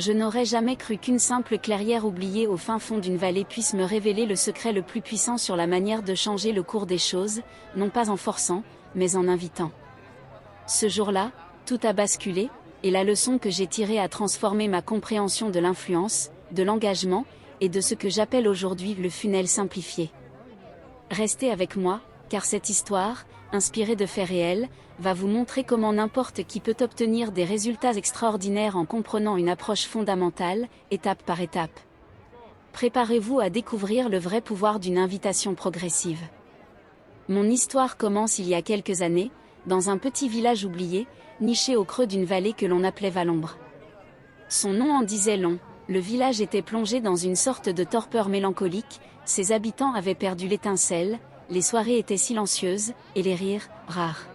Je n'aurais jamais cru qu'une simple clairière oubliée au fin fond d'une vallée puisse me révéler le secret le plus puissant sur la manière de changer le cours des choses, non pas en forçant, mais en invitant. Ce jour-là, tout a basculé, et la leçon que j'ai tirée a transformé ma compréhension de l'influence, de l'engagement, et de ce que j'appelle aujourd'hui le funnel simplifié. Restez avec moi, car cette histoire, inspirée de faits réels, va vous montrer comment n'importe qui peut obtenir des résultats extraordinaires en comprenant une approche fondamentale, étape par étape. Préparez-vous à découvrir le vrai pouvoir d'une invitation progressive. Mon histoire commence il y a quelques années, dans un petit village oublié, niché au creux d'une vallée que l'on appelait Valombre. Son nom en disait long, le village était plongé dans une sorte de torpeur mélancolique, ses habitants avaient perdu l'étincelle, les soirées étaient silencieuses, et les rires, rares.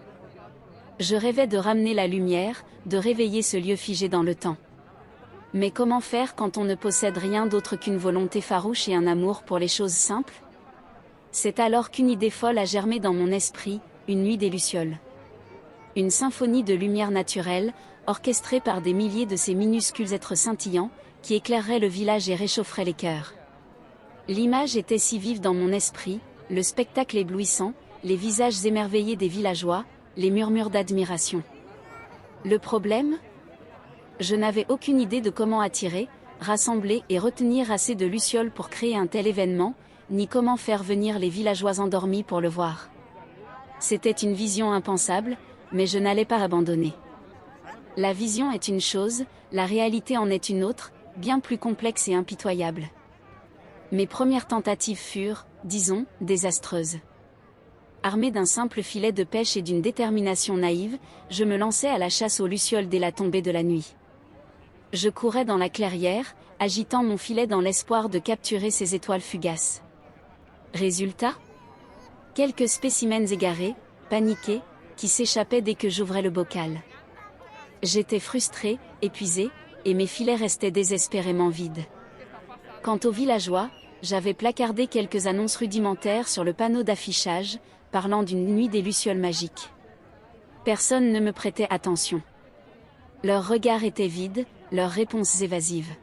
Je rêvais de ramener la lumière, de réveiller ce lieu figé dans le temps. Mais comment faire quand on ne possède rien d'autre qu'une volonté farouche et un amour pour les choses simples? C'est alors qu'une idée folle a germé dans mon esprit, une nuit des lucioles. Une symphonie de lumière naturelle, orchestrée par des milliers de ces minuscules êtres scintillants, qui éclaireraient le village et réchaufferaient les cœurs. L'image était si vive dans mon esprit, le spectacle éblouissant, les visages émerveillés des villageois, les murmures d'admiration. Le problème? Je n'avais aucune idée de comment attirer, rassembler et retenir assez de lucioles pour créer un tel événement, ni comment faire venir les villageois endormis pour le voir. C'était une vision impensable, mais je n'allais pas abandonner. La vision est une chose, la réalité en est une autre, bien plus complexe et impitoyable. Mes premières tentatives furent, disons, désastreuses. Armé d'un simple filet de pêche et d'une détermination naïve, je me lançais à la chasse aux lucioles dès la tombée de la nuit. Je courais dans la clairière, agitant mon filet dans l'espoir de capturer ces étoiles fugaces. Résultat? Quelques spécimens égarés, paniqués, qui s'échappaient dès que j'ouvrais le bocal. J'étais frustré, épuisé, et mes filets restaient désespérément vides. Quant aux villageois, j'avais placardé quelques annonces rudimentaires sur le panneau d'affichage, parlant d'une nuit des lucioles magiques. Personne ne me prêtait attention. Leurs regards étaient vides, leurs réponses évasives.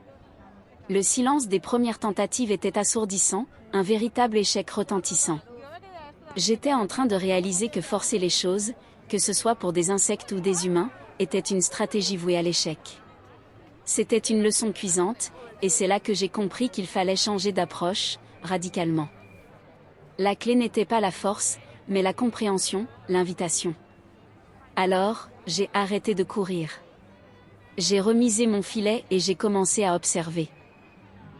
Le silence des premières tentatives était assourdissant, un véritable échec retentissant. J'étais en train de réaliser que forcer les choses, que ce soit pour des insectes ou des humains, était une stratégie vouée à l'échec. C'était une leçon cuisante, et c'est là que j'ai compris qu'il fallait changer d'approche, radicalement. La clé n'était pas la force, mais la compréhension, l'invitation. Alors, j'ai arrêté de courir. J'ai remisé mon filet et j'ai commencé à observer.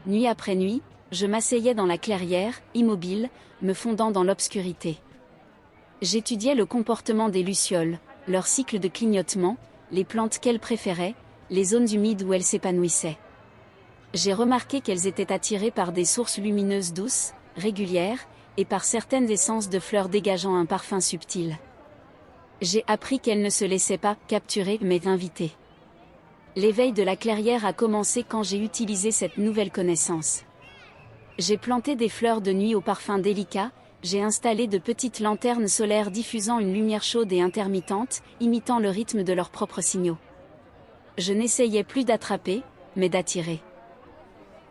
Nuit après nuit, je m'asseyais dans la clairière, immobile, me fondant dans l'obscurité. J'étudiais le comportement des lucioles, leur cycle de clignotement, les plantes qu'elles préféraient, les zones humides où elles s'épanouissaient. J'ai remarqué qu'elles étaient attirées par des sources lumineuses douces, régulières, et par certaines essences de fleurs dégageant un parfum subtil. J'ai appris qu'elles ne se laissaient pas capturer mais inviter. L'éveil de la clairière a commencé quand j'ai utilisé cette nouvelle connaissance. J'ai planté des fleurs de nuit au parfum délicat, j'ai installé de petites lanternes solaires diffusant une lumière chaude et intermittente, imitant le rythme de leurs propres signaux. Je n'essayais plus d'attraper, mais d'attirer.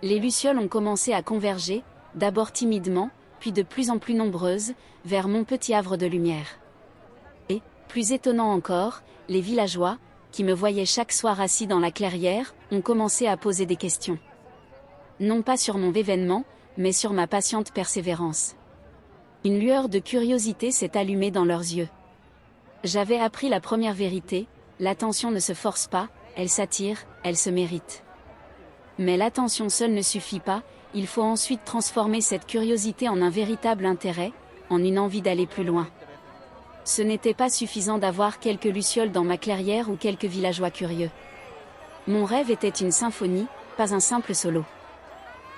Les lucioles ont commencé à converger, d'abord timidement, puis de plus en plus nombreuses, vers mon petit havre de lumière. Et, plus étonnant encore, les villageois, qui me voyaient chaque soir assis dans la clairière, ont commencé à poser des questions. Non pas sur mon événement, mais sur ma patiente persévérance. Une lueur de curiosité s'est allumée dans leurs yeux. J'avais appris la première vérité, l'attention ne se force pas, elle s'attire, elle se mérite. Mais l'attention seule ne suffit pas, il faut ensuite transformer cette curiosité en un véritable intérêt, en une envie d'aller plus loin. Ce n'était pas suffisant d'avoir quelques lucioles dans ma clairière ou quelques villageois curieux. Mon rêve était une symphonie, pas un simple solo.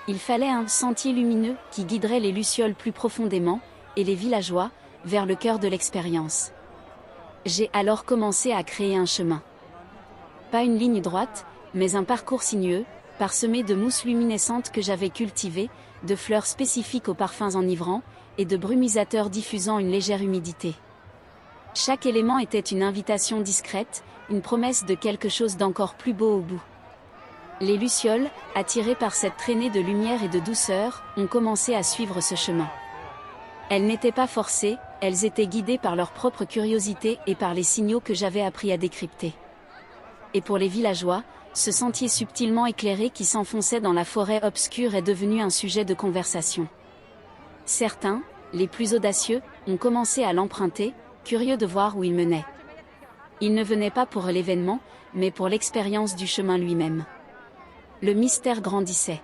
Il fallait un sentier lumineux qui guiderait les lucioles plus profondément, et les villageois, vers le cœur de l'expérience. J'ai alors commencé à créer un chemin. Pas une ligne droite, mais un parcours sinueux, parsemé de mousses luminescentes que j'avais cultivées, de fleurs spécifiques aux parfums enivrants, et de brumisateurs diffusant une légère humidité. Chaque élément était une invitation discrète, une promesse de quelque chose d'encore plus beau au bout. Les lucioles, attirées par cette traînée de lumière et de douceur, ont commencé à suivre ce chemin. Elles n'étaient pas forcées, elles étaient guidées par leur propre curiosité et par les signaux que j'avais appris à décrypter. Et pour les villageois, ce sentier subtilement éclairé qui s'enfonçait dans la forêt obscure est devenu un sujet de conversation. Certains, les plus audacieux, ont commencé à l'emprunter, curieux de voir où il menait. Ils ne venaient pas pour l'événement, mais pour l'expérience du chemin lui-même. Le mystère grandissait.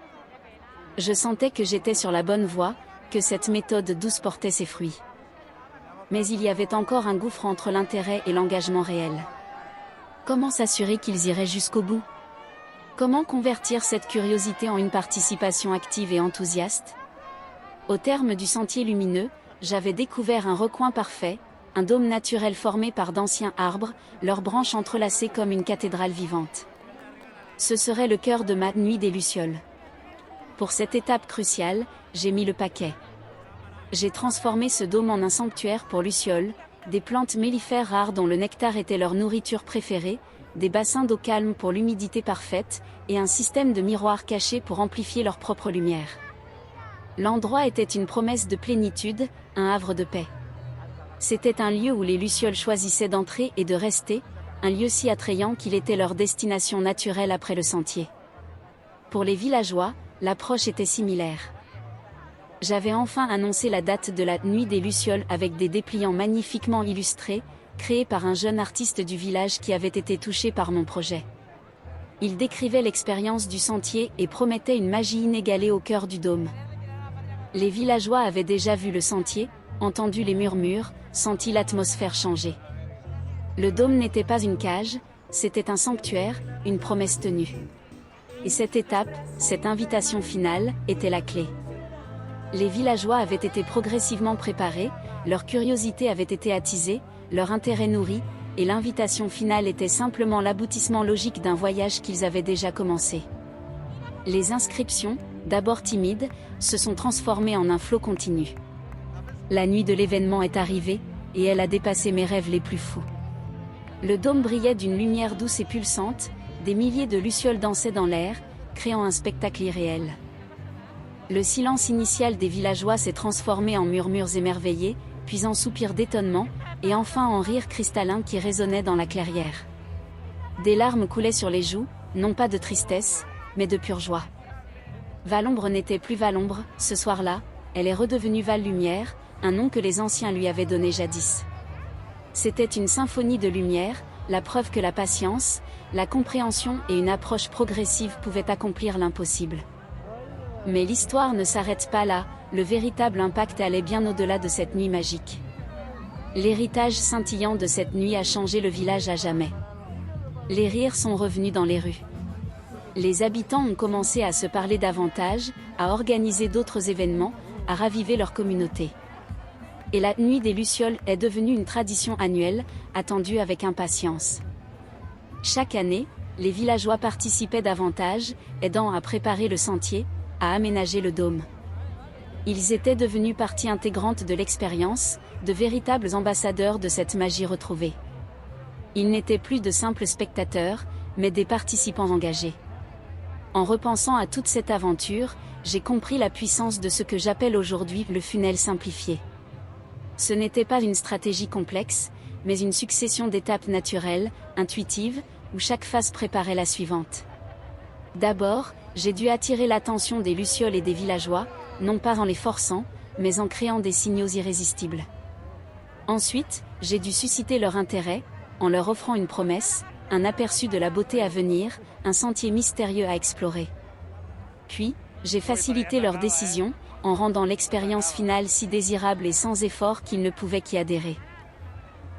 Je sentais que j'étais sur la bonne voie, que cette méthode douce portait ses fruits. Mais il y avait encore un gouffre entre l'intérêt et l'engagement réel. Comment s'assurer qu'ils iraient jusqu'au bout? Comment convertir cette curiosité en une participation active et enthousiaste? Au terme du sentier lumineux, j'avais découvert un recoin parfait, un dôme naturel formé par d'anciens arbres, leurs branches entrelacées comme une cathédrale vivante. Ce serait le cœur de ma nuit des lucioles. Pour cette étape cruciale, j'ai mis le paquet. J'ai transformé ce dôme en un sanctuaire pour lucioles, des plantes mellifères rares dont le nectar était leur nourriture préférée, des bassins d'eau calme pour l'humidité parfaite, et un système de miroirs cachés pour amplifier leur propre lumière. L'endroit était une promesse de plénitude, un havre de paix. C'était un lieu où les lucioles choisissaient d'entrer et de rester, un lieu si attrayant qu'il était leur destination naturelle après le sentier. Pour les villageois, l'approche était similaire. J'avais enfin annoncé la date de la nuit des lucioles avec des dépliants magnifiquement illustrés, créés par un jeune artiste du village qui avait été touché par mon projet. Il décrivait l'expérience du sentier et promettait une magie inégalée au cœur du dôme. Les villageois avaient déjà vu le sentier, entendu les murmures, senti l'atmosphère changer. Le dôme n'était pas une cage, c'était un sanctuaire, une promesse tenue. Et cette étape, cette invitation finale, était la clé. Les villageois avaient été progressivement préparés, leur curiosité avait été attisée, leur intérêt nourri, et l'invitation finale était simplement l'aboutissement logique d'un voyage qu'ils avaient déjà commencé. Les inscriptions, d'abord timides, se sont transformées en un flot continu. La nuit de l'événement est arrivée, et elle a dépassé mes rêves les plus fous. Le dôme brillait d'une lumière douce et pulsante, des milliers de lucioles dansaient dans l'air, créant un spectacle irréel. Le silence initial des villageois s'est transformé en murmures émerveillés, puis en soupirs d'étonnement, et enfin en rires cristallins qui résonnaient dans la clairière. Des larmes coulaient sur les joues, non pas de tristesse, mais de pure joie. Valombre n'était plus Valombre, ce soir-là, elle est redevenue Val-Lumière, un nom que les anciens lui avaient donné jadis. C'était une symphonie de lumière, la preuve que la patience, la compréhension et une approche progressive pouvaient accomplir l'impossible. Mais l'histoire ne s'arrête pas là, le véritable impact allait bien au-delà de cette nuit magique. L'héritage scintillant de cette nuit a changé le village à jamais. Les rires sont revenus dans les rues. Les habitants ont commencé à se parler davantage, à organiser d'autres événements, à raviver leur communauté. Et la nuit des lucioles est devenue une tradition annuelle, attendue avec impatience. Chaque année, les villageois participaient davantage, aidant à préparer le sentier, à aménager le dôme. Ils étaient devenus partie intégrante de l'expérience, de véritables ambassadeurs de cette magie retrouvée. Ils n'étaient plus de simples spectateurs, mais des participants engagés. En repensant à toute cette aventure, j'ai compris la puissance de ce que j'appelle aujourd'hui le funnel simplifié. Ce n'était pas une stratégie complexe, mais une succession d'étapes naturelles, intuitives, où chaque phase préparait la suivante. D'abord, j'ai dû attirer l'attention des lucioles et des villageois, non pas en les forçant, mais en créant des signaux irrésistibles. Ensuite, j'ai dû susciter leur intérêt, en leur offrant une promesse, un aperçu de la beauté à venir, un sentier mystérieux à explorer. Puis, j'ai facilité leur décision, en rendant l'expérience finale si désirable et sans effort qu'ils ne pouvaient qu'y adhérer.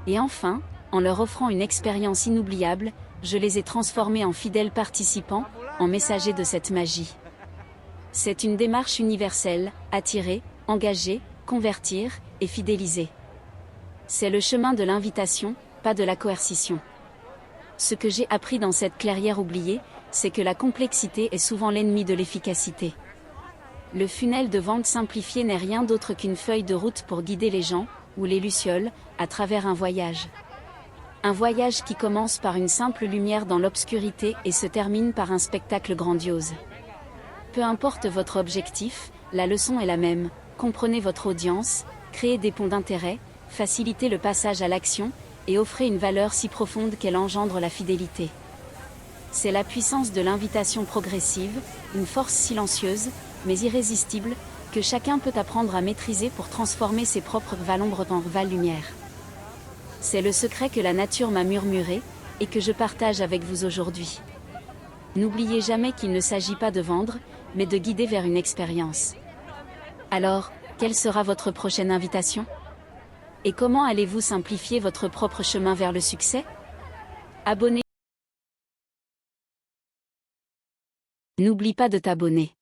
Et enfin, en leur offrant une expérience inoubliable, je les ai transformés en fidèles participants, en messagers de cette magie. C'est une démarche universelle, attirer, engager, convertir et fidéliser. C'est le chemin de l'invitation, pas de la coercition. Ce que j'ai appris dans cette clairière oubliée, c'est que la complexité est souvent l'ennemi de l'efficacité. Le funnel de vente simplifié n'est rien d'autre qu'une feuille de route pour guider les gens, ou les lucioles, à travers un voyage. Un voyage qui commence par une simple lumière dans l'obscurité et se termine par un spectacle grandiose. Peu importe votre objectif, la leçon est la même. Comprenez votre audience, créez des ponts d'intérêt, facilitez le passage à l'action, et offrez une valeur si profonde qu'elle engendre la fidélité. C'est la puissance de l'invitation progressive, une force silencieuse, mais irrésistible, que chacun peut apprendre à maîtriser pour transformer ses propres valombres en val-lumière. C'est le secret que la nature m'a murmuré, et que je partage avec vous aujourd'hui. N'oubliez jamais qu'il ne s'agit pas de vendre, mais de guider vers une expérience. Alors, quelle sera votre prochaine invitation? Et comment allez-vous simplifier votre propre chemin vers le succès? Abonnez. N'oublie pas de t'abonner.